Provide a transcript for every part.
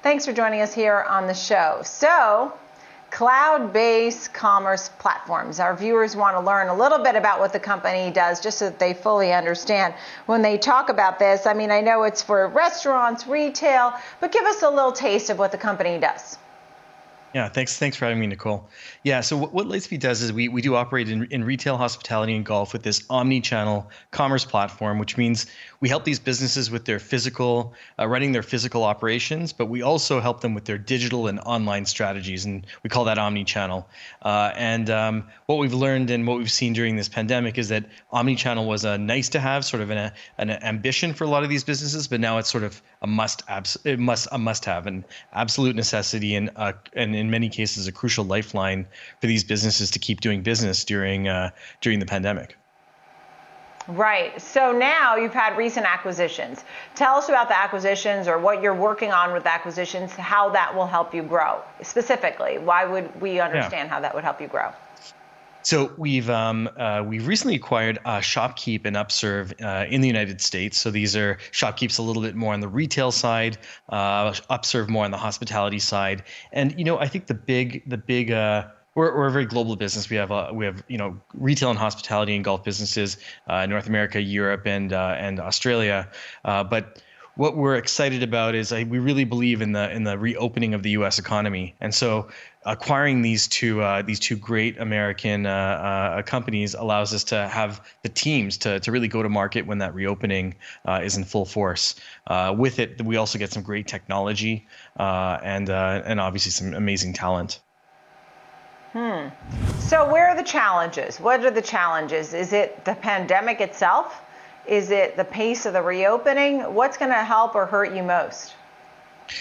Thanks for joining us here on the show. So, cloud-based commerce platforms. Our viewers want to learn a little bit about what the company does just so that they fully understand when they talk about this. I mean, I know it's for restaurants, retail, but give us a little taste of what the company does. Yeah, thanks for having me, Nicole. Yeah, so what Lightspeed does is we do operate in retail, hospitality, and golf with this omni-channel commerce platform, which means we help these businesses with their physical, running their physical operations, but we also help them with their digital and online strategies, and we call that omni-channel. What we've learned and what we've seen during this pandemic is that omni-channel was a nice to have, sort of an ambition for a lot of these businesses, but now it's sort of a must-have, an absolute necessity, and in many cases a crucial lifeline for these businesses to keep doing business during the pandemic. Right. So now you've had recent acquisitions. Tell us about the acquisitions or what you're working on with acquisitions, how that will help you grow. Specifically, why would we understand how that would help you grow? So we've recently acquired ShopKeep and Upserve in the United States. So these are ShopKeep's a little bit more on the retail side, Upserve more on the hospitality side. And I think the big we're a very global business. We have retail and hospitality and golf businesses, North America, Europe, and Australia. But what we're excited about is we really believe in the reopening of the U.S. economy, and so acquiring these two great American companies allows us to have the teams to really go to market when that reopening is in full force. With it, we also get some great technology and obviously some amazing talent. So where are the challenges? What are the challenges? Is it the pandemic itself? Is it the pace of the reopening? What's going to help or hurt you most?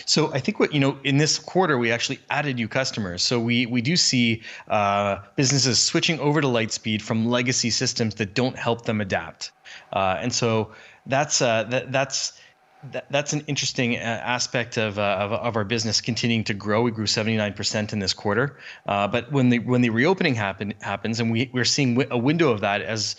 So I think in this quarter, we actually added new customers. So we do see businesses switching over to Lightspeed from legacy systems that don't help them adapt. And so that's an interesting aspect of our business continuing to grow. We grew 79% in this quarter. But when the reopening happens, and we're seeing a window of that as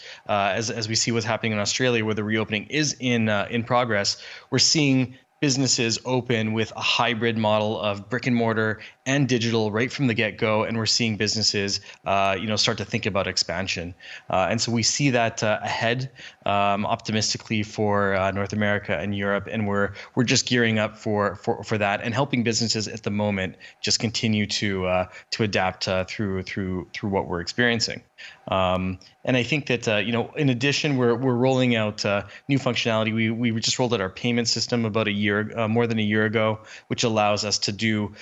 we see what's happening in Australia, where the reopening is in progress, we're seeing businesses open with a hybrid model of brick and mortar and digital right from the get-go, and we're seeing businesses start to think about expansion. And so we see that ahead optimistically for North America and Europe, and we're just gearing up for that and helping businesses at the moment just continue to adapt through what we're experiencing. And I think that in addition, we're rolling out new functionality. We just rolled out our payment system about more than a year ago, which allows us to do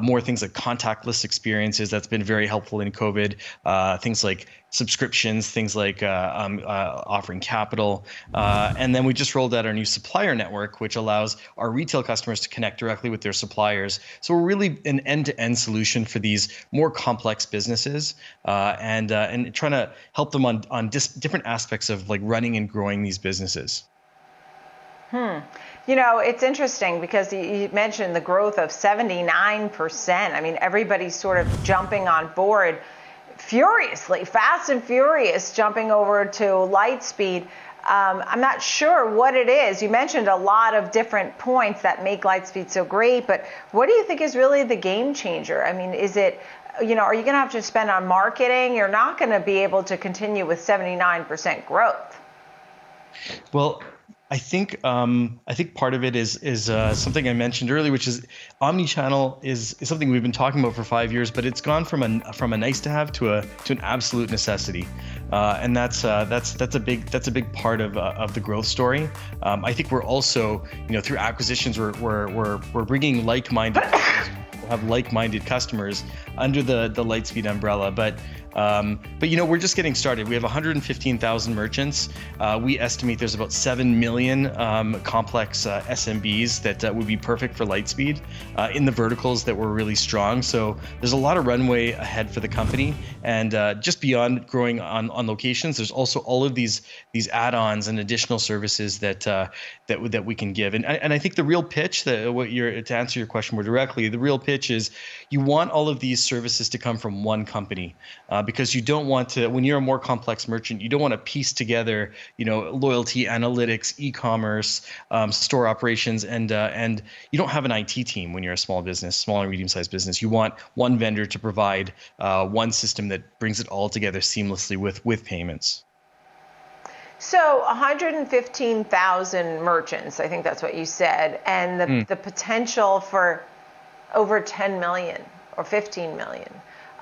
more things like contactless experiences. That's been very helpful in COVID. Things like subscriptions, things like offering capital. And then we just rolled out our new supplier network, which allows our retail customers to connect directly with their suppliers. So we're really an end-to-end solution for these more complex businesses, and trying to help them on different aspects of like running and growing these businesses. It's interesting because you mentioned the growth of 79%. I mean, everybody's sort of jumping on board furiously, fast and furious, jumping over to Lightspeed. I'm not sure what it is. You mentioned a lot of different points that make Lightspeed so great, but what do you think is really the game changer? I mean, is it, are you going to have to spend on marketing? You're not going to be able to continue with 79% growth. Well, I think part of it is something I mentioned earlier, which is omni-channel is something we've been talking about for 5 years, but it's gone from a nice to have to an absolute necessity, and that's a big part of the growth story. I think we're also through acquisitions we're bringing like-minded have like-minded customers under the Lightspeed umbrella, but we're just getting started. We have 115,000 merchants. We estimate there's about 7 million complex SMBs that would be perfect for Lightspeed in the verticals that we're really strong. So there's a lot of runway ahead for the company, and just beyond growing on locations, there's also all of these add-ons and additional services that we can give. And I think the real pitch, to answer your question more directly, the real pitch pitch is you want all of these services to come from one company, because you don't want to, when you're a more complex merchant, you don't want to piece together, loyalty, analytics, e-commerce, store operations, and you don't have an IT team when you're a small business, small and medium-sized business. You want one vendor to provide one system that brings it all together seamlessly with payments. So 115,000 merchants, I think that's what you said, and the potential for over 10 million or 15 million.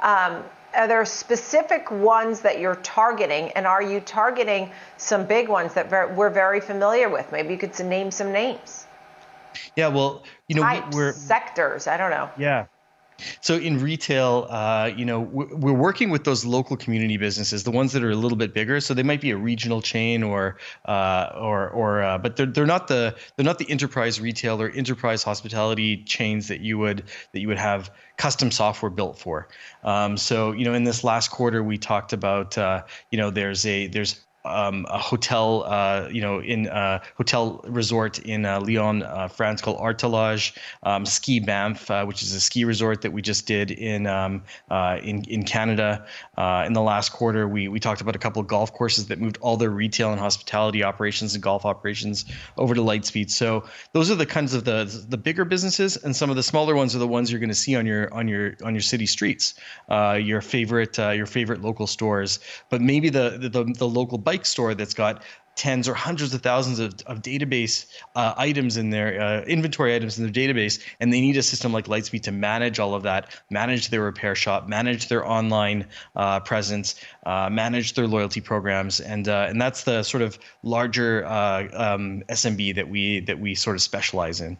Are there specific ones that you're targeting, and are you targeting some big ones that we're very familiar with? Maybe you could name some names. Yeah, well, types, sectors, I don't know. Yeah. So in retail, we're working with those local community businesses, the ones that are a little bit bigger. So they might be a regional chain, but they're not the enterprise retail or enterprise hospitality chains that you would have custom software built for. So in this last quarter, we talked about there's a hotel, hotel resort in Lyon, France called Artelage, Ski Banff, which is a ski resort that we just did in Canada. In the last quarter, we talked about a couple of golf courses that moved all their retail and hospitality operations and golf operations over to Lightspeed. So those are the kinds of the bigger businesses, and some of the smaller ones are the ones you're going to see on your city streets, your favorite local stores, but maybe the local bike store that's got tens or hundreds of thousands of database items in their inventory items in their database, and they need a system like Lightspeed to manage all of that, manage their repair shop, manage their online presence, manage their loyalty programs, and that's the sort of larger SMB that we sort of specialize in.